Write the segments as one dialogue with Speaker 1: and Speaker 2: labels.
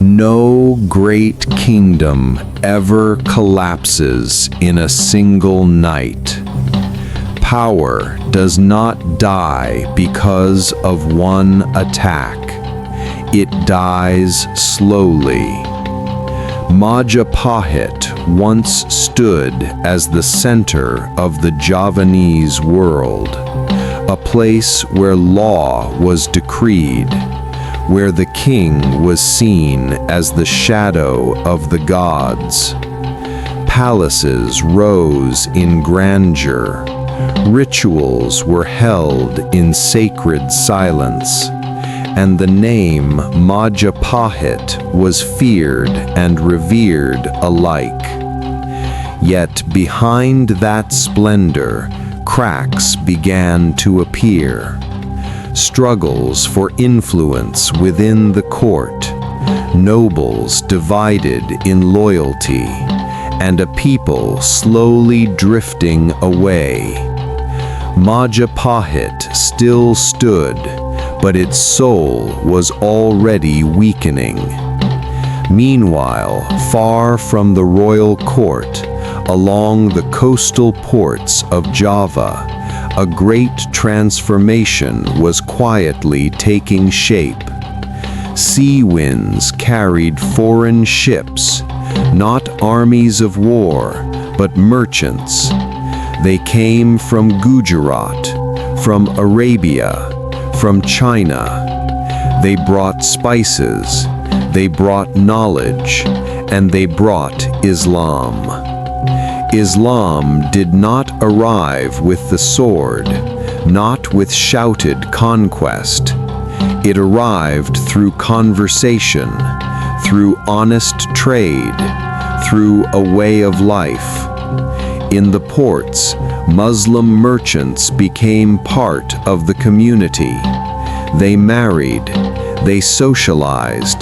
Speaker 1: No great kingdom ever collapses in a single night. Power does not die because of one attack. It dies slowly. Majapahit once stood as the center of the Javanese world, a place where law was decreed, where the king was seen as the shadow of the gods. Palaces rose in grandeur. Rituals were held in sacred silence, and the name Majapahit was feared and revered alike. Yet behind that splendor, cracks began to appear. Struggles for influence within the court, nobles divided in loyalty, and a people slowly drifting away. Majapahit still stood, but its soul was already weakening. Meanwhile, far from the royal court, along the coastal ports of Java, a great transformation was quietly taking shape. Sea winds carried foreign ships, not armies of war, but merchants. They came from Gujarat, from Arabia, from China. They brought spices, they brought knowledge, and they brought Islam. Islam did not arrive with the sword, not with shouted conquest. It arrived through conversation, through honest trade, through a way of life. In the ports, Muslim merchants became part of the community. They married, they socialized,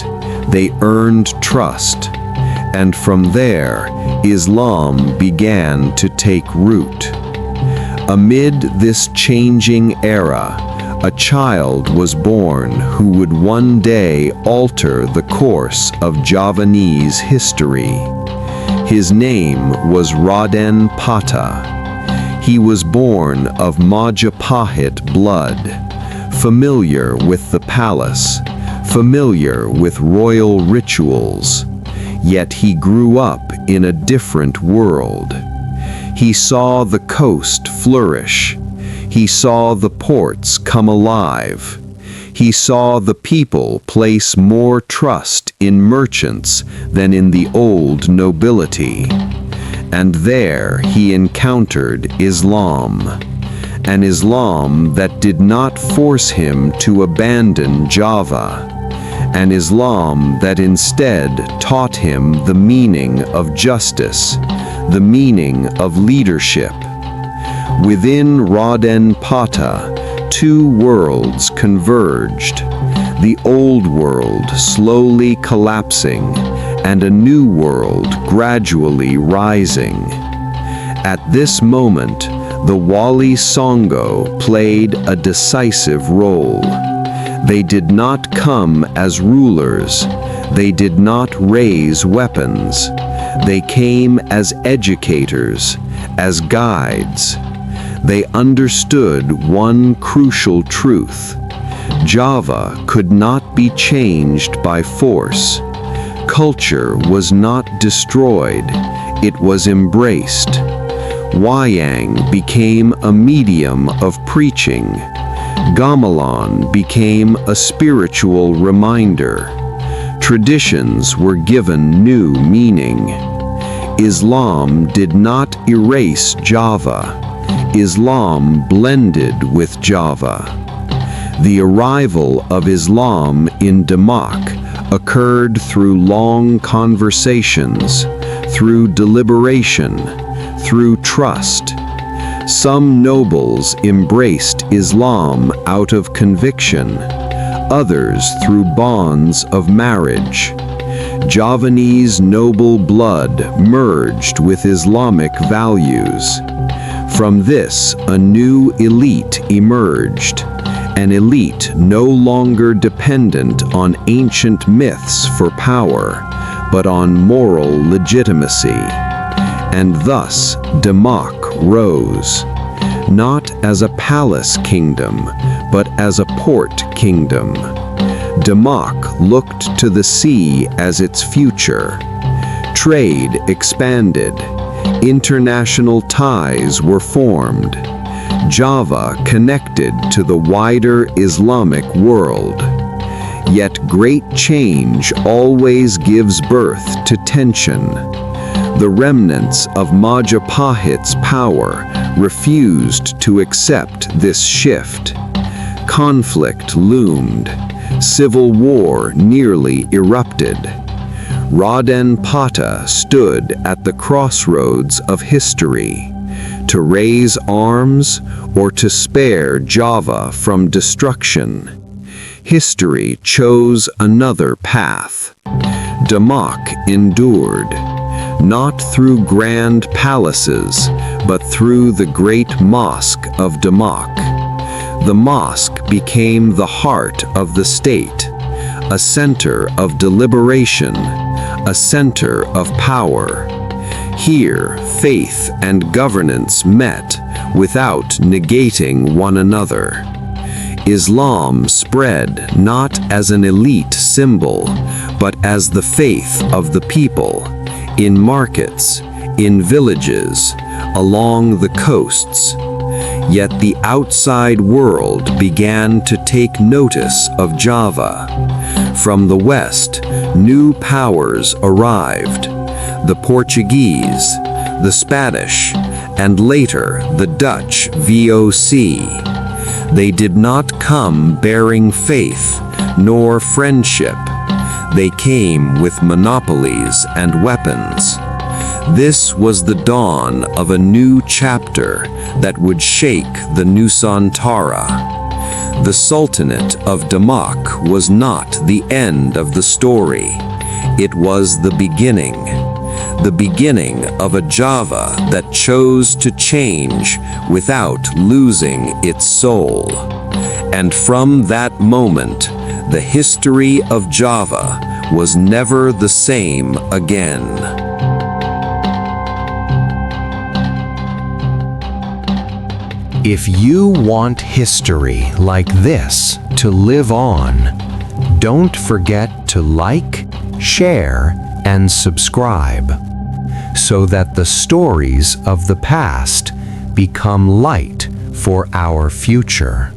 Speaker 1: they earned trust, and from there, Islam began to take root. Amid this changing era, a child was born who would one day alter the course of Javanese history. His name was Raden Patah. He was born of Majapahit blood, familiar with the palace, familiar with royal rituals. Yet he grew up in a different world. He saw the coast flourish. He saw the ports come alive. He saw the people place more trust in merchants than in the old nobility. And there he encountered Islam, an Islam that did not force him to abandon Java, an Islam that instead taught him the meaning of justice, the meaning of leadership. Within Raden Patah, two worlds converged, the old world slowly collapsing and a new world gradually rising. At this moment, the Wali Songo played a decisive role. They did not come as rulers. They did not raise weapons. They came as educators, as guides. They understood one crucial truth. Java could not be changed by force. Culture was not destroyed. It was embraced. Wayang became a medium of preaching. Gamelan became a spiritual reminder. Traditions were given new meaning. Islam did not erase Java. Islam blended with Java. The arrival of Islam in Demak occurred through long conversations, through deliberation, through trust. Some nobles embraced Islam out of conviction, others through bonds of marriage. Javanese noble blood merged with Islamic values. From this, a new elite emerged, an elite no longer dependent on ancient myths for power, but on moral legitimacy. And thus Demak rose, not as a palace kingdom, but as a port kingdom. Demak looked to the sea as its future. Trade expanded. International ties were formed. Java connected to the wider Islamic world. Yet great change always gives birth to tension. The remnants of Majapahit's power refused to accept this shift. Conflict loomed. Civil war nearly erupted. Raden Patah stood at the crossroads of history, to raise arms or to spare Java from destruction. History chose another path. Demak endured, not through grand palaces, but through the great mosque of Demak. The mosque became the heart of the state, a center of deliberation, a center of power. Here, faith and governance met without negating one another. Islam spread not as an elite symbol, but as the faith of the people, in markets, in villages, along the coasts. Yet the outside world began to take notice of Java. From the west, new powers arrived: the Portuguese, the Spanish, and later the Dutch VOC. They did not come bearing faith nor friendship. They came with monopolies and weapons. This was the dawn of a new chapter that would shake the Nusantara. The Sultanate of Demak was not the end of the story. It was the beginning of a Java that chose to change without losing its soul. And from that moment, the history of Java was never the same again. If you want history like this to live on, don't forget to like, share, and subscribe, so that the stories of the past become light for our future.